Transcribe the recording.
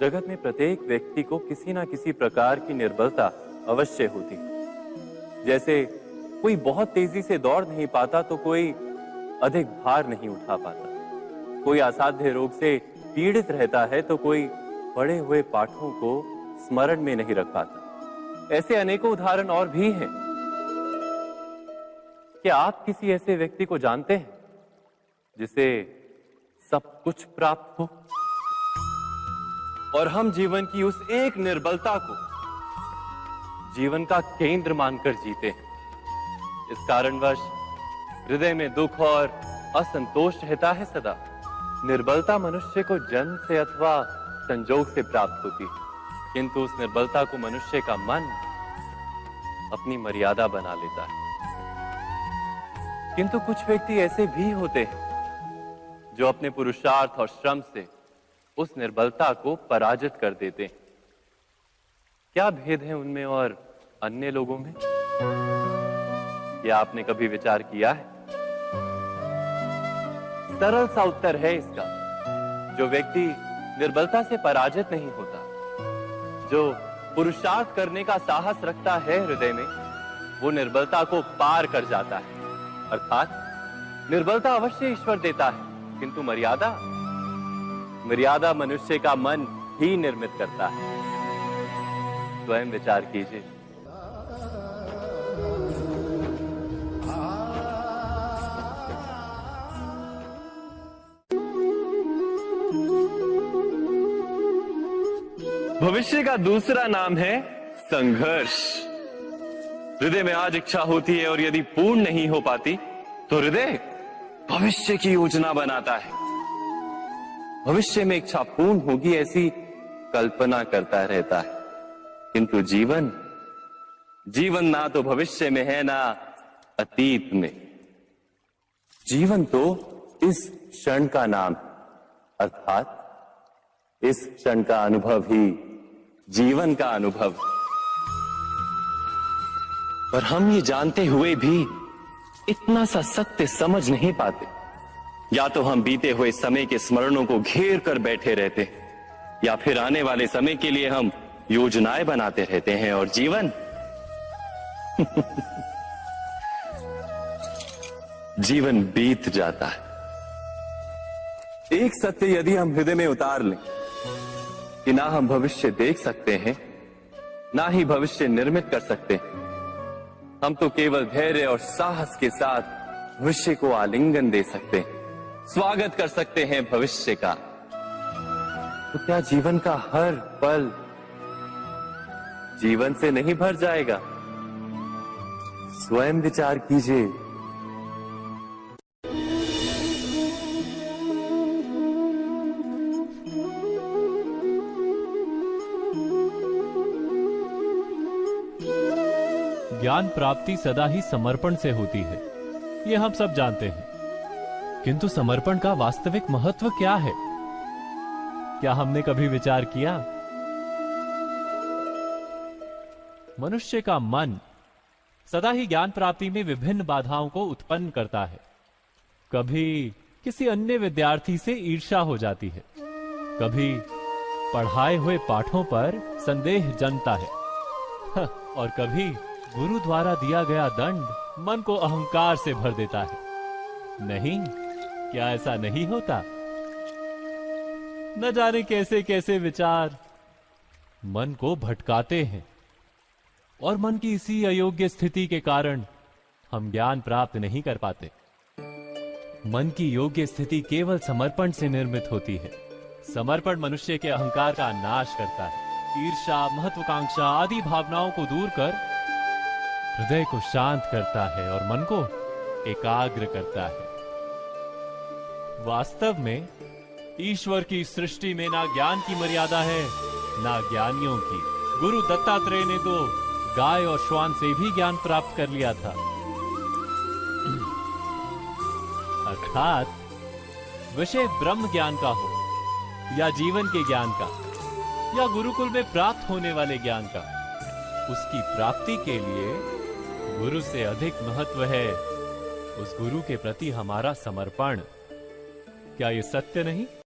जगत में प्रत्येक व्यक्ति को किसी ना किसी प्रकार की निर्बलता अवश्य होती है। जैसे कोई बहुत तेजी से दौड़ नहीं पाता तो कोई अधिक भार नहीं उठा पाता, कोई असाध्य रोग से पीड़ित रहता है तो कोई पढ़े हुए पाठों को स्मरण में नहीं रख पाता। ऐसे अनेकों उदाहरण और भी हैं। क्या आप किसी ऐसे व्यक्ति को जानते हैं जिसे सब कुछ प्राप्त हो और हम जीवन की उस एक निर्बलता को जीवन का केंद्र मानकर जीते हैं? इस कारणवश हृदय में दुख और असंतोष रहता है सदा। निर्बलता मनुष्य को जन्म से अथवा संजोग से प्राप्त होती है, किंतु उस निर्बलता को मनुष्य का मन अपनी मर्यादा बना लेता है। किंतु कुछ व्यक्ति ऐसे भी होते हैं जो अपने पुरुषार्थ और श्रम से उस निर्बलता को पराजित कर देते हैं। क्या भेद है उनमें और अन्य लोगों में? क्या आपने कभी विचार किया है? सरल सा उत्तर है इसका। जो व्यक्ति निर्बलता से पराजित नहीं होता, जो पुरुषार्थ करने का साहस रखता है हृदय में, वो निर्बलता को पार कर जाता है। अर्थात निर्बलता अवश्य ईश्वर देता है, किंतु मर्यादा मनुष्य का मन ही निर्मित करता है। स्वयं विचार कीजिए। भविष्य का दूसरा नाम है संघर्ष। हृदय में आज इच्छा होती है और यदि पूर्ण नहीं हो पाती तो हृदय भविष्य की योजना बनाता है। भविष्य में इच्छा पूर्ण होगी ऐसी कल्पना करता रहता है, किंतु जीवन ना तो भविष्य में है ना अतीत में। जीवन तो इस क्षण का नाम, अर्थात इस क्षण का अनुभव ही जीवन का अनुभव। पर हम ये जानते हुए भी इतना सा सत्य समझ नहीं पाते। या तो हम बीते हुए समय के स्मरणों को घेर कर बैठे रहते, या फिर आने वाले समय के लिए हम योजनाएं बनाते रहते हैं और जीवन जीवन बीत जाता है। एक सत्य यदि हम हृदय में उतार लें कि ना हम भविष्य देख सकते हैं, ना ही भविष्य निर्मित कर सकते हैं, हम तो केवल धैर्य और साहस के साथ भविष्य को आलिंगन दे सकते हैं, स्वागत कर सकते हैं भविष्य का। तो क्या जीवन का हर पल जीवन से नहीं भर जाएगा? स्वयं विचार कीजिए। ज्ञान प्राप्ति सदा ही समर्पण से होती है, ये हम सब जानते हैं। किंतु समर्पण का वास्तविक महत्व क्या है? क्या हमने कभी विचार किया? मनुष्य का मन सदा ही ज्ञान प्राप्ति में विभिन्न बाधाओं को उत्पन्न करता है। कभी किसी अन्य विद्यार्थी से ईर्ष्या हो जाती है, कभी पढ़ाए हुए पाठों पर संदेह जन्मता है और कभी गुरु द्वारा दिया गया दंड मन को अहंकार से भर देता है। नहीं, क्या ऐसा नहीं होता? न जाने कैसे कैसे विचार मन को भटकाते हैं और मन की इसी अयोग्य स्थिति के कारण हम ज्ञान प्राप्त नहीं कर पाते। मन की योग्य स्थिति केवल समर्पण से निर्मित होती है। समर्पण मनुष्य के अहंकार का नाश करता है, ईर्ष्या, महत्वाकांक्षा आदि भावनाओं को दूर कर हृदय को शांत करता है और मन को एकाग्र करता है। वास्तव में ईश्वर की सृष्टि में ना ज्ञान की मर्यादा है ना ज्ञानियों की। गुरु दत्तात्रेय ने तो गाय और श्वान से भी ज्ञान प्राप्त कर लिया था। अर्थात विषय ब्रह्म ज्ञान का हो या जीवन के ज्ञान का या गुरुकुल में प्राप्त होने वाले ज्ञान का, उसकी प्राप्ति के लिए गुरु से अधिक महत्व है उस गुरु के प्रति हमारा समर्पण। क्या ये सत्य नहीं?